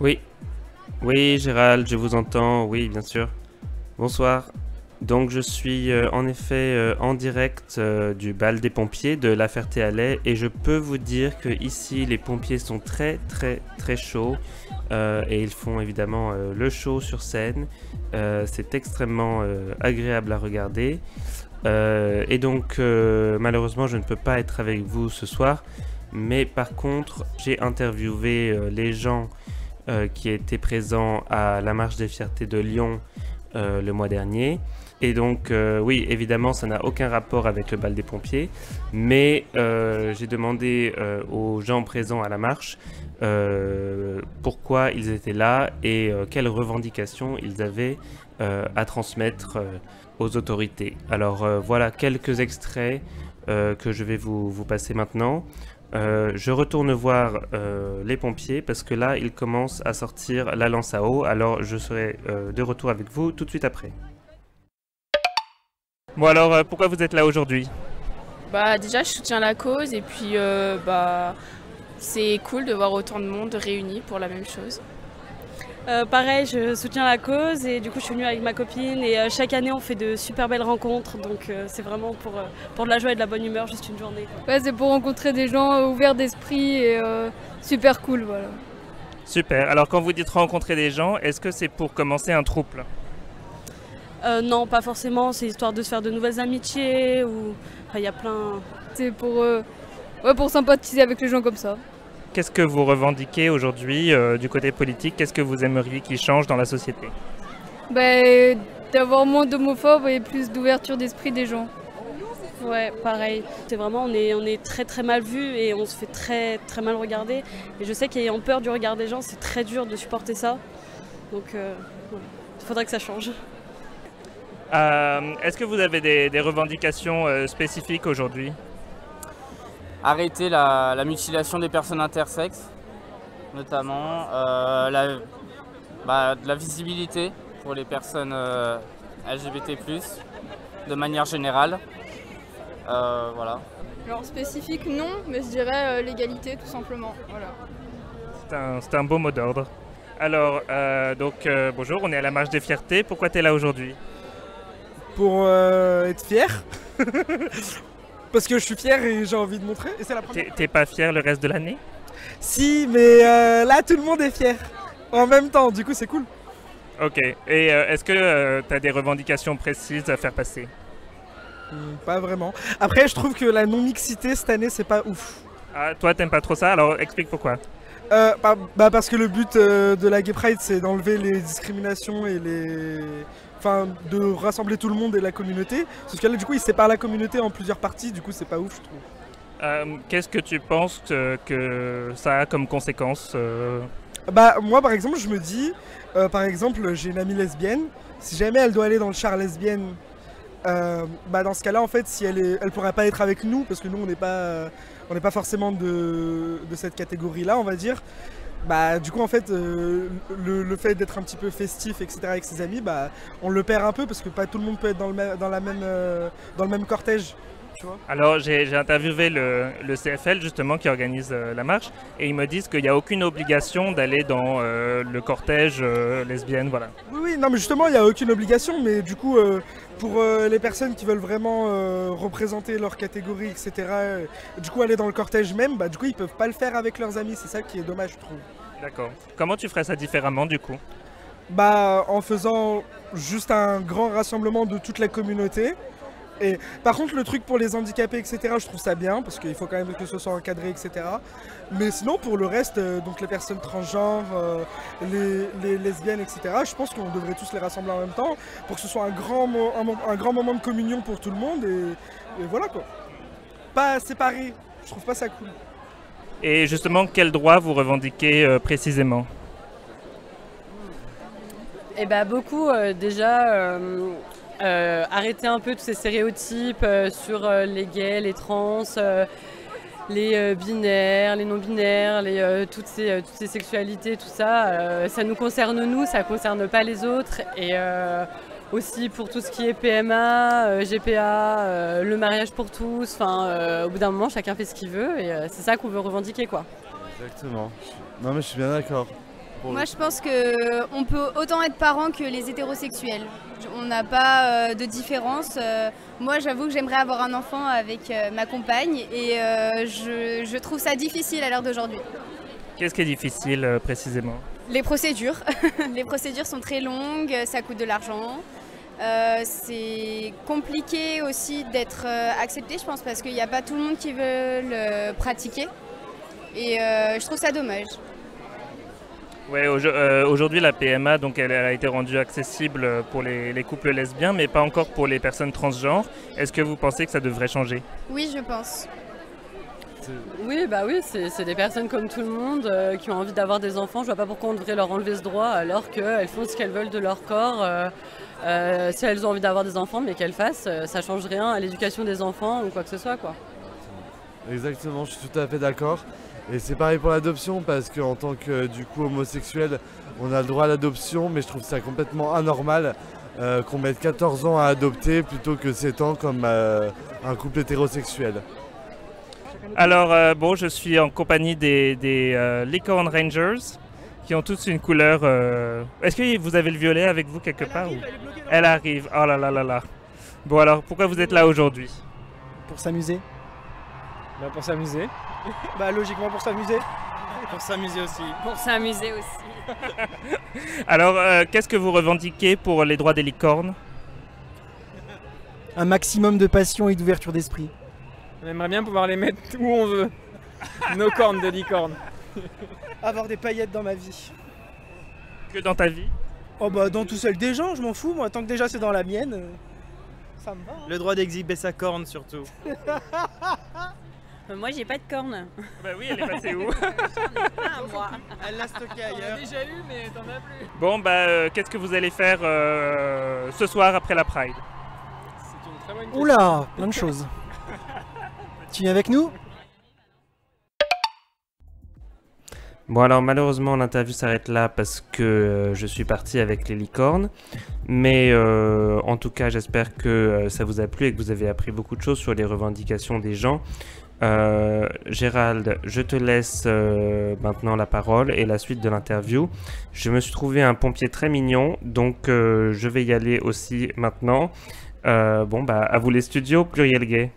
Oui, oui, Gérald, je vous entends, oui, bien sûr. Bonsoir. Donc, je suis en effet en direct du bal des pompiers de La Ferté-Alais et je peux vous dire que ici, les pompiers sont très, très, très chauds et ils font évidemment le show sur scène. C'est extrêmement agréable à regarder. Et donc, malheureusement, je ne peux pas être avec vous ce soir, mais par contre, j'ai interviewé les gens qui étaient présents à la Marche des Fiertés de Lyon le mois dernier. Et donc, oui, évidemment, ça n'a aucun rapport avec le bal des pompiers, mais j'ai demandé aux gens présents à la marche pourquoi ils étaient là et quelles revendications ils avaient à transmettre aux autorités. Alors voilà quelques extraits que je vais vous passer maintenant. Je retourne voir les pompiers parce que là, ils commencent à sortir la lance à eau. Alors, je serai de retour avec vous tout de suite après. Bon alors, pourquoi vous êtes là aujourd'hui? Bah déjà je soutiens la cause et puis c'est cool de voir autant de monde réuni pour la même chose. Pareil, je soutiens la cause et du coup je suis venue avec ma copine et chaque année on fait de super belles rencontres donc c'est vraiment pour de la joie et de la bonne humeur, juste une journée, quoi. Ouais, c'est pour rencontrer des gens ouverts d'esprit et super cool, voilà. Super. Alors, quand vous dites rencontrer des gens, est-ce que c'est pour commencer un trouble? Non, pas forcément, c'est histoire de se faire de nouvelles amitiés ou enfin, il y a plein. C'est pour sympathiser avec les gens comme ça. Qu'est-ce que vous revendiquez aujourd'hui du côté politique? Qu'est-ce que vous aimeriez qu'il change dans la société? Ben, d'avoir moins d'homophobes et plus d'ouverture d'esprit des gens. Ouais, pareil. C'est vraiment, on est très très mal vu et on se fait très très mal regarder. Et je sais qu'ayant peur du regard des gens, c'est très dur de supporter ça. Donc, il faudrait que ça change. Est-ce que vous avez des revendications spécifiques aujourd'hui? Arrêter la mutilation des personnes intersexes, notamment de la visibilité pour les personnes LGBT+, de manière générale. Voilà. Alors spécifique non, mais je dirais l'égalité tout simplement. Voilà. C'est un beau mot d'ordre. Alors, bonjour, on est à la Marche des Fiertés. Pourquoi tu es là aujourd'hui? Pour être fier. Parce que je suis fier et j'ai envie de montrer. Et c'est la première. T'es pas fier le reste de l'année? Si, mais là tout le monde est fier. En même temps, du coup c'est cool. Ok. Et est-ce que tu as des revendications précises à faire passer? Pas vraiment. Après, je trouve que la non-mixité cette année, c'est pas ouf. Ah, toi, t'aimes pas trop ça? Alors, explique pourquoi. Parce que le but de la Gay Pride, c'est d'enlever les discriminations et Enfin, de rassembler tout le monde et la communauté. Sauf que là, du coup, ils séparent la communauté en plusieurs parties. Du coup, c'est pas ouf, je trouve. Qu'est-ce que tu penses que ça a comme conséquence Moi, par exemple, je me dis... par exemple, j'ai une amie lesbienne. Si jamais elle doit aller dans le char lesbienne... dans ce cas-là, en fait, si elle pourrait pas être avec nous, parce que nous, on n'est pas forcément de cette catégorie-là, on va dire. Du coup, en fait, le fait d'être un petit peu festif, etc., avec ses amis, on le perd un peu parce que pas tout le monde peut être dans le même cortège. Tu vois. Alors, j'ai interviewé le CFL, justement, qui organise la marche, et ils me disent qu'il n'y a aucune obligation d'aller dans le cortège lesbienne, voilà. Oui, non, mais justement, il n'y a aucune obligation, mais du coup, pour les personnes qui veulent vraiment représenter leur catégorie, etc., du coup, aller dans le cortège même, du coup, ils peuvent pas le faire avec leurs amis, c'est ça qui est dommage, je trouve. D'accord. Comment tu ferais ça différemment, du coup? En faisant juste un grand rassemblement de toute la communauté. Et par contre, le truc pour les handicapés, etc., je trouve ça bien, parce qu'il faut quand même que ce soit encadré, etc. Mais sinon, pour le reste, donc les personnes transgenres, les lesbiennes, etc., je pense qu'on devrait tous les rassembler en même temps, pour que ce soit un grand moment de communion pour tout le monde, et voilà quoi. Pas séparé, je trouve pas ça cool. Et justement, quel droit vous revendiquez précisément? Eh ben beaucoup déjà arrêter un peu tous ces stéréotypes sur les gays, les trans, les binaires, les non-binaires, toutes ces sexualités, tout ça. Ça nous concerne nous, ça concerne pas les autres. Et aussi pour tout ce qui est PMA, GPA, le mariage pour tous. Au bout d'un moment, chacun fait ce qu'il veut et c'est ça qu'on veut revendiquer, quoi. Exactement. Non mais je suis bien d'accord. Moi, je pense qu'on peut autant être parent que les hétérosexuels. On n'a pas de différence. Moi, j'avoue que j'aimerais avoir un enfant avec ma compagne et je trouve ça difficile à l'heure d'aujourd'hui. Qu'est-ce qui est difficile précisément? Les procédures. Les procédures sont très longues, ça coûte de l'argent. C'est compliqué aussi d'être accepté, je pense, parce qu'il n'y a pas tout le monde qui veut le pratiquer. Et je trouve ça dommage. Ouais, aujourd'hui la PMA donc elle a été rendue accessible pour les couples lesbiens, mais pas encore pour les personnes transgenres. Est-ce que vous pensez que ça devrait changer? Oui, je pense. Oui, bah oui, c'est des personnes comme tout le monde qui ont envie d'avoir des enfants. Je vois pas pourquoi on devrait leur enlever ce droit alors qu'elles font ce qu'elles veulent de leur corps. Si elles ont envie d'avoir des enfants, mais qu'elles fassent, ça change rien à l'éducation des enfants ou quoi que ce soit, quoi. Exactement, je suis tout à fait d'accord. Et c'est pareil pour l'adoption parce qu'en tant que du coup homosexuel, on a le droit à l'adoption, mais je trouve ça complètement anormal qu'on mette 14 ans à adopter plutôt que 7 ans comme un couple hétérosexuel. Alors bon, je suis en compagnie des Licorne Rangers qui ont tous une couleur... Est-ce que vous avez le violet avec vous quelque part ou... Elle arrive, oh là là là là. Bon alors, pourquoi vous êtes là aujourd'hui? Pour s'amuser. Bah pour s'amuser. Bah logiquement pour s'amuser. Pour s'amuser aussi. Pour s'amuser aussi. Alors, qu'est-ce que vous revendiquez pour les droits des licornes? Un maximum de passion et d'ouverture d'esprit. On aimerait bien pouvoir les mettre où on veut. Nos cornes de licorne. Avoir des paillettes dans ma vie. Que dans ta vie? Oh bah dans tout seul des gens, je m'en fous, moi tant que déjà c'est dans la mienne, ça me va. Hein. Le droit d'exhiber sa corne surtout. Moi j'ai pas de cornes. Bah oui, elle est passée où? Moi. Elle l'a stocké ailleurs. Déjà eu mais t'en as plus. Bon bah qu'est-ce que vous allez faire ce soir après la Pride? C'est une très bonne question. Oula, plein de choses. Tu viens avec nous? Bon alors malheureusement l'interview s'arrête là parce que je suis parti avec les licornes, mais en tout cas j'espère que ça vous a plu et que vous avez appris beaucoup de choses sur les revendications des gens. Gérald, je te laisse maintenant la parole et la suite de l'interview. Je me suis trouvé un pompier très mignon, donc je vais y aller aussi maintenant. Bon bah à vous les studios, Pluriel Gay.